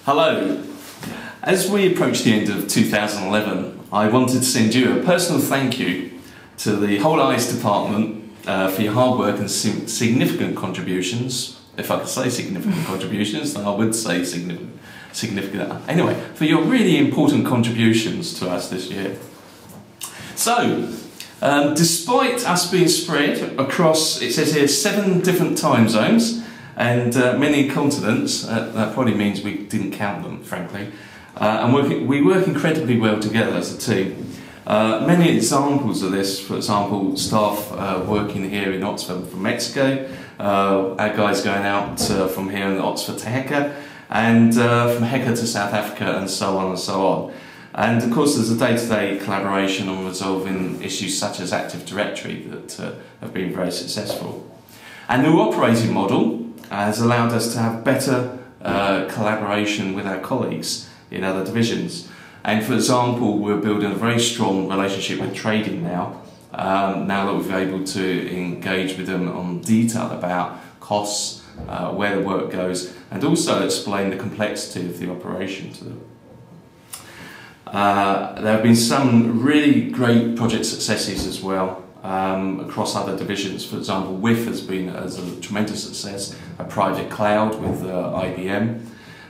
Hello. As we approach the end of 2011, I wanted to send you a personal thank you to the whole ICE department for your hard work and significant contributions. If I could say significant contributions, then I would say significant. Anyway, for your really important contributions to us this year. So, despite us being spread across, it says here, 7 different time zones and many continents, that probably means we didn't count them, frankly, and we work incredibly well together as a team. Many examples of this, for example, staff working here in Oxford from Mexico, our guys going out from here in Oxford to Hecka, and from Hecka to South Africa, and so on and so on. And of course there's a day-to-day collaboration on resolving issues such as Active Directory that have been very successful. Our new operating model has allowed us to have better collaboration with our colleagues in other divisions. And for example, we're building a very strong relationship with trading now, now that we've been able to engage with them on detail about costs, where the work goes, and also explain the complexity of the operation to them. There have been some really great project successes as well across other divisions. For example, WIF has been a tremendous success, a private cloud with IBM.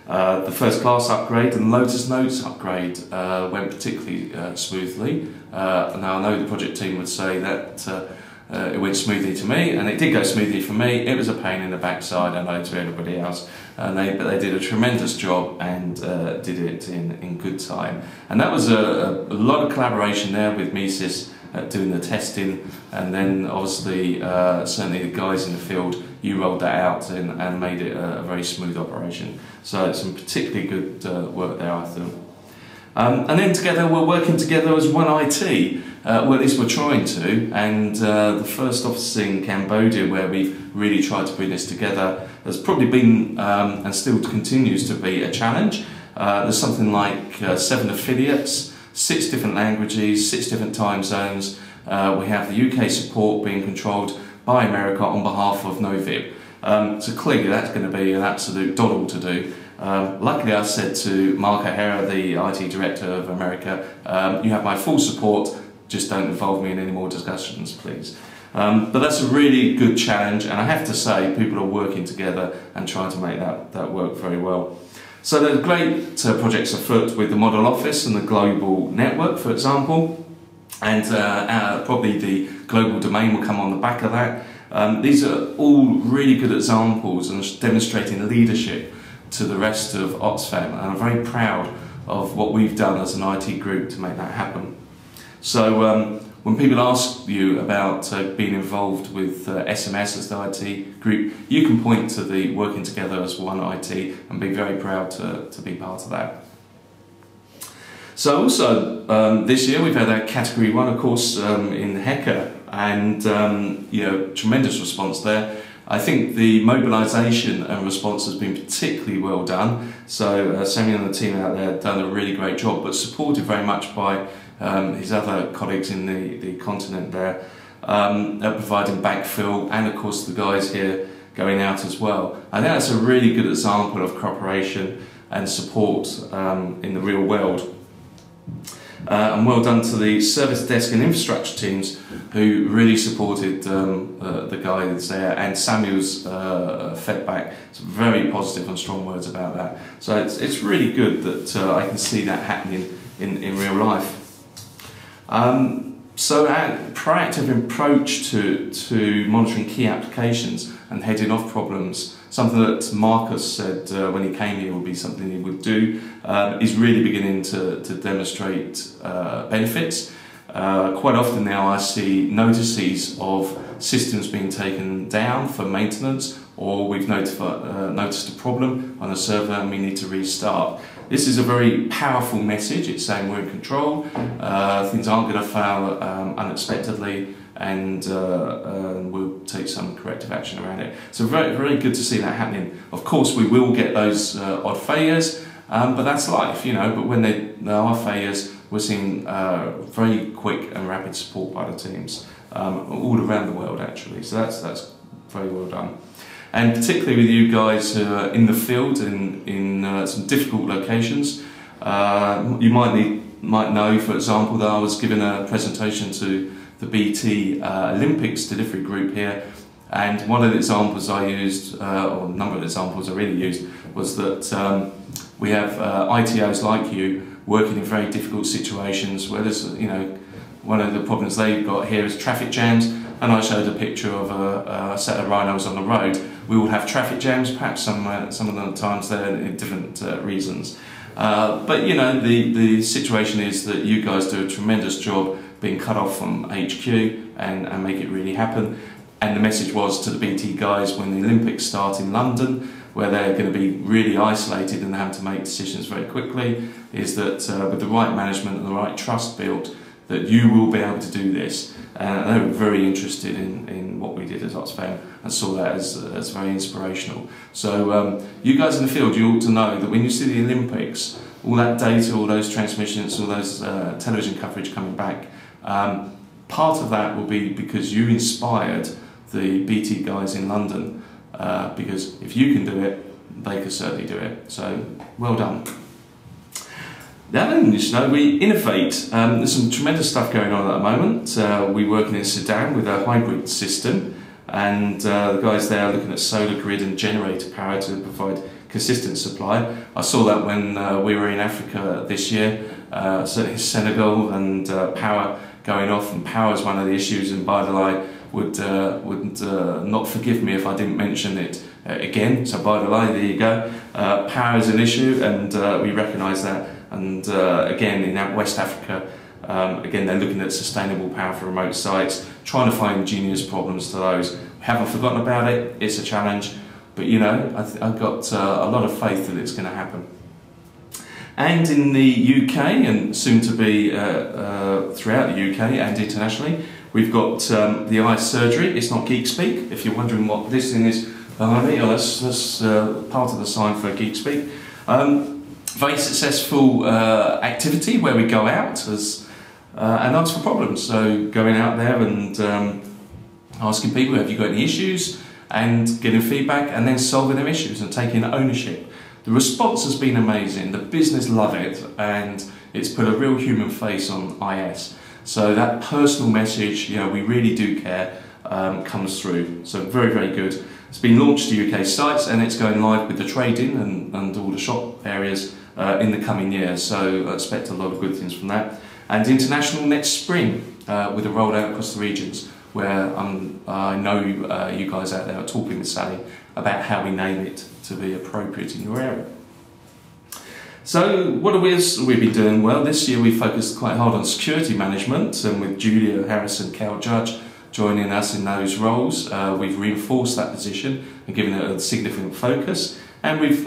The first class upgrade and Lotus Notes upgrade went particularly smoothly. Now I know the project team would say that it went smoothly to me, and it did go smoothly for me. It was a pain in the backside, I know, to everybody else. But they did a tremendous job and did it in good time. And that was a lot of collaboration there with Mises doing the testing, and then obviously certainly the guys in the field, you rolled that out and made it a very smooth operation. So it's some particularly good work there, I think. And then together, we're working together as one IT, well, at least we're trying to, and the first office in Cambodia, where we've really tried to bring this together, has probably been, and still continues to be, a challenge. There's something like 7 affiliates, 6 different languages, 6 different time zones. We have the UK support being controlled by America on behalf of Novib. So clearly that's going to be an absolute doddle to do. Luckily I said to Mark O'Hara, the IT Director of America, you have my full support, just don't involve me in any more discussions, please. But that's a really good challenge, and I have to say people are working together and trying to make that work very well. So there are great projects afoot with the Model Office and the Global Network, for example, and probably the Global Domain will come on the back of that. These are all really good examples and demonstrating leadership to the rest of Oxfam, and I'm very proud of what we've done as an IT group to make that happen. So when people ask you about being involved with SMS as the IT group, you can point to the working together as one IT and be very proud to be part of that. So also this year we've had our Category 1, of course, in Hecka, and you know, tremendous response there. I think the mobilisation and response has been particularly well done. So Sammy and the team out there have done a really great job, but supported very much by his other colleagues in the continent there, providing backfill, and of course the guys here going out as well. I think that's a really good example of cooperation and support in the real world. And well done to the service desk and infrastructure teams who really supported the guys there, and Samuel's feedback. It's very positive and strong words about that. So it's really good that I can see that happening in real life. So our proactive approach to monitoring key applications and heading off problems, something that Marcus said when he came here would be something he would do, is really beginning to demonstrate benefits. Quite often now I see notices of systems being taken down for maintenance, or we've noticed a problem on a server and we need to restart. This is a very powerful message. It's saying we're in control, things aren't going to fail unexpectedly, and we'll take some corrective action around it. So very, very good to see that happening. Of course we will get those odd failures, but that's life, you know. But when there are failures, we're seeing very quick and rapid support by the teams all around the world, actually. So that's very well done. and particularly with you guys who are in the field in some difficult locations. You might know, for example, that I was giving a presentation to the BT Olympics delivery group here, and one of the examples I used, or a number of examples I really used, was that we have ITOs like you working in very difficult situations where there's, one of the problems they've got here is traffic jams, and I showed a picture of a set of rhinos on the road. We will have traffic jams, perhaps some of the times they're in different reasons. But the situation is that you guys do a tremendous job being cut off from HQ and make it really happen. And the message was to the BT guys when the Olympics start in London, where they're going to be really isolated and having to make decisions very quickly, is that with the right management and the right trust built, that you will be able to do this. And they were very interested in what we did at Oxfam and saw that as very inspirational. So you guys in the field, you ought to know that when you see the Olympics, all that data, all those transmissions, all those television coverage coming back, part of that will be because you inspired the BT guys in London, because if you can do it, they can certainly do it. So well done. Now then, we innovate. There's some tremendous stuff going on at the moment. We're working in Sudan with a hybrid system, and the guys there are looking at solar grid and generator power to provide consistent supply. I saw that when we were in Africa this year, certainly Senegal, and power going off, and power is one of the issues, and Bytesize would not forgive me if I didn't mention it again. So Bytesize, there you go. Power is an issue, and we recognise that. And again, in West Africa, again, they're looking at sustainable power for remote sites, trying to find ingenious problems to those. We haven't forgotten about it. It's a challenge, but I've got a lot of faith that it's going to happen. And in the UK, and soon to be throughout the UK and internationally, we've got the eye surgery. It's not geek speak. If you're wondering what this thing is behind me, that's part of the sign for geek speak. Very successful activity where we go out and ask for problems. So going out there and asking people, have you got any issues, and getting feedback, and then solving their issues and taking ownership. The response has been amazing. The business love it, and it's put a real human face on IS. So that personal message, we really do care, comes through. So very, very good. It's been launched to UK sites, and it's going live with the trade-in and all the shop areas in the coming years. So I expect a lot of good things from that. And international next spring with a rollout across the regions, where I know you guys out there are talking with Sally about how we name it to be appropriate in your area. So what have we been doing? Well, this year we focused quite hard on security management, and with Julia Harris and Cal Judge joining us in those roles, we've reinforced that position and given it a significant focus, and we've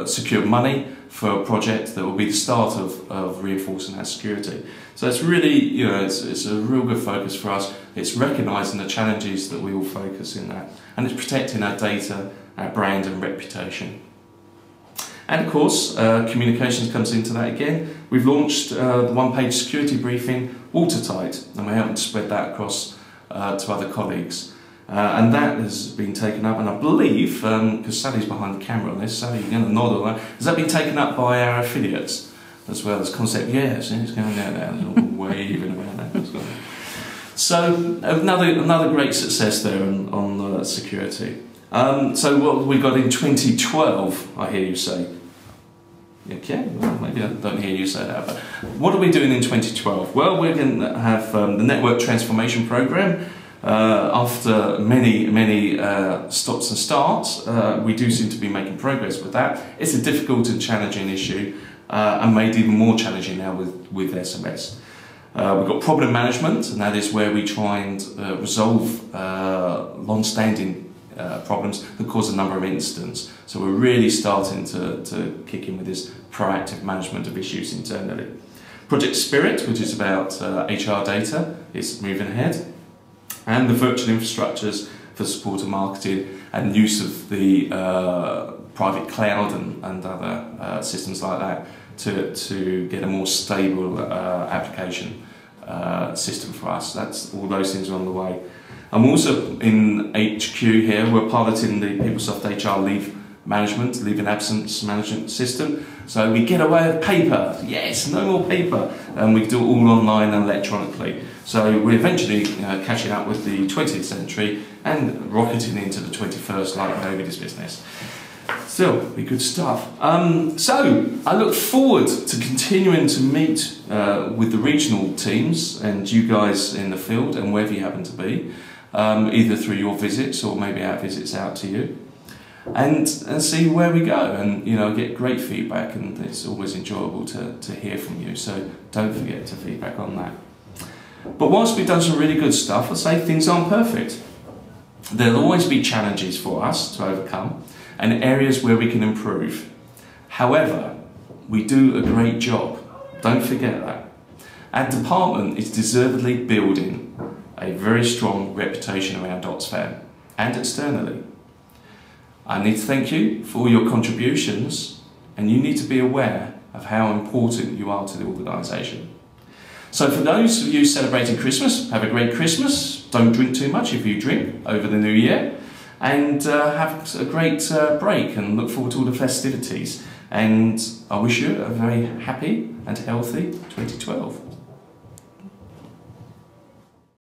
secured money for a project that will be the start of reinforcing our security. So it's really, it's a real good focus for us. It's recognising the challenges that we all focus in that, and it's protecting our data, our brand and reputation. And of course, communications comes into that again. We've launched the one-page security briefing, watertight, and we're helping to spread that across to other colleagues. And that has been taken up, and I believe, because Sally's behind the camera on this, Sally, you're going to nod on that, has that been taken up by our affiliates as well as Concept? Yes, it's going down there, there's all waving around that. So another great success there on security. So what have we got in 2012, I hear you say? Okay, well, maybe I don't hear you say that, but what are we doing in 2012? Well, we're going to have the Network Transformation Programme. After many stops and starts, we do seem to be making progress with that. It's a difficult and challenging issue, and made even more challenging now with SMS. We've got problem management, and that is where we try and resolve long-standing problems that cause a number of incidents. So we're really starting to kick in with this proactive management of issues internally. Project Spirit, which is about HR data, is moving ahead. And the virtual infrastructures for support of marketing and use of the private cloud and other systems like that to get a more stable application system for us. All those things are on the way. I'm also in HQ here. We're piloting the PeopleSoft HR leave management, leave and absence management system. So we get away with paper. Yes, no more paper. And we do it all online and electronically. So we're eventually catching up with the 20th century and rocketing into the 21st like nobody's business. Still, be good stuff. So I look forward to continuing to meet with the regional teams and you guys in the field and wherever you happen to be, either through your visits or maybe our visits out to you. And see where we go, and get great feedback, and it's always enjoyable to hear from you, so don't forget to feedback on that. But whilst we've done some really good stuff, I'd say things aren't perfect. There'll always be challenges for us to overcome and areas where we can improve. However, we do a great job, don't forget that. Our department is deservedly building a very strong reputation around Oxfam and externally. I need to thank you for all your contributions, and you need to be aware of how important you are to the organisation. So for those of you celebrating Christmas, have a great Christmas. Don't drink too much if you drink over the new year, and have a great break and look forward to all the festivities. And I wish you a very happy and healthy 2012.